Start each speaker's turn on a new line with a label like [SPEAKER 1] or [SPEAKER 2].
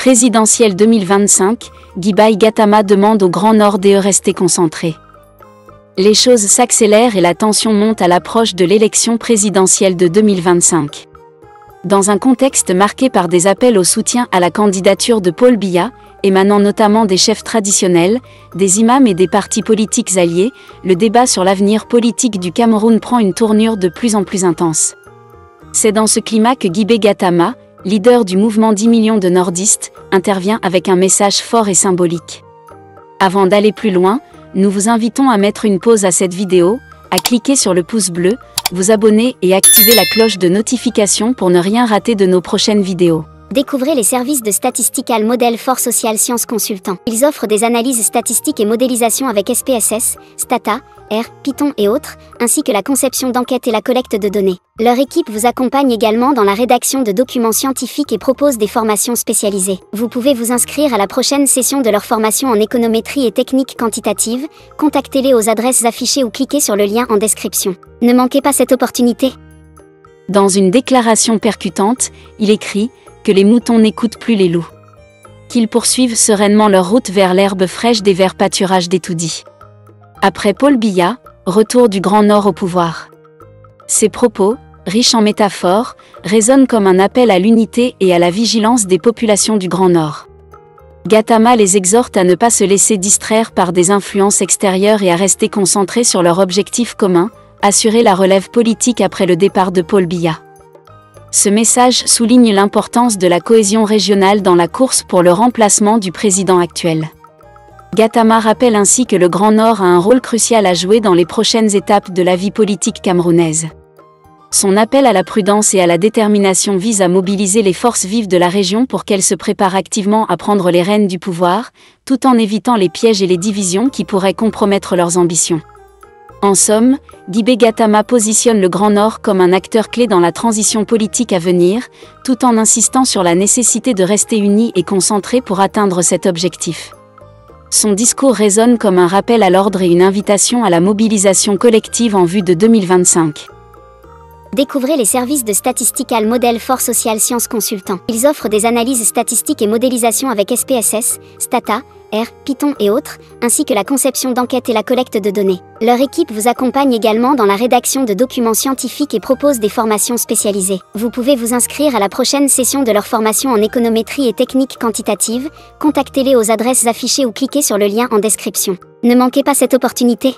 [SPEAKER 1] Présidentielle 2025, Guy Gattama demande au Grand Nord de rester concentré. Les choses s'accélèrent et la tension monte à l'approche de l'élection présidentielle de 2025. Dans un contexte marqué par des appels au soutien à la candidature de Paul Biya, émanant notamment des chefs traditionnels, des imams et des partis politiques alliés, le débat sur l'avenir politique du Cameroun prend une tournure de plus en plus intense. C'est dans ce climat que Guy Gattama, leader du mouvement 10 millions de nordistes, intervient avec un message fort et symbolique. Avant d'aller plus loin, nous vous invitons à mettre une pause à cette vidéo, à cliquer sur le pouce bleu, vous abonner et activer la cloche de notification pour ne rien rater de nos prochaines vidéos.
[SPEAKER 2] Découvrez les services de Statistical Model for Social Science Consultant. Ils offrent des analyses statistiques et modélisation avec SPSS, Stata, R, Python et autres, ainsi que la conception d'enquêtes et la collecte de données. Leur équipe vous accompagne également dans la rédaction de documents scientifiques et propose des formations spécialisées. Vous pouvez vous inscrire à la prochaine session de leur formation en économétrie et techniques quantitatives. Contactez-les aux adresses affichées ou cliquez sur le lien en description. Ne manquez pas cette opportunité.
[SPEAKER 1] Dans une déclaration percutante, il écrit que les moutons n'écoutent plus les loups. Qu'ils poursuivent sereinement leur route vers l'herbe fraîche des verts pâturages d'Etoudi. Après Paul Biya, retour du Grand Nord au pouvoir. Ces propos, riches en métaphores, résonnent comme un appel à l'unité et à la vigilance des populations du Grand Nord. Gattama les exhorte à ne pas se laisser distraire par des influences extérieures et à rester concentrés sur leur objectif commun, assurer la relève politique après le départ de Paul Biya. Ce message souligne l'importance de la cohésion régionale dans la course pour le remplacement du président actuel. Gattama rappelle ainsi que le Grand Nord a un rôle crucial à jouer dans les prochaines étapes de la vie politique camerounaise. Son appel à la prudence et à la détermination vise à mobiliser les forces vives de la région pour qu'elles se préparent activement à prendre les rênes du pouvoir, tout en évitant les pièges et les divisions qui pourraient compromettre leurs ambitions. En somme, Guy Gattama positionne le Grand Nord comme un acteur clé dans la transition politique à venir, tout en insistant sur la nécessité de rester unis et concentrés pour atteindre cet objectif. Son discours résonne comme un rappel à l'ordre et une invitation à la mobilisation collective en vue de 2025.
[SPEAKER 2] Découvrez les services de Statistical Model for Social Science Consultant. Ils offrent des analyses statistiques et modélisation avec SPSS, Stata, R, Python et autres, ainsi que la conception d'enquêtes et la collecte de données. Leur équipe vous accompagne également dans la rédaction de documents scientifiques et propose des formations spécialisées. Vous pouvez vous inscrire à la prochaine session de leur formation en économétrie et techniques quantitatives. Contactez-les aux adresses affichées ou cliquez sur le lien en description. Ne manquez pas cette opportunité.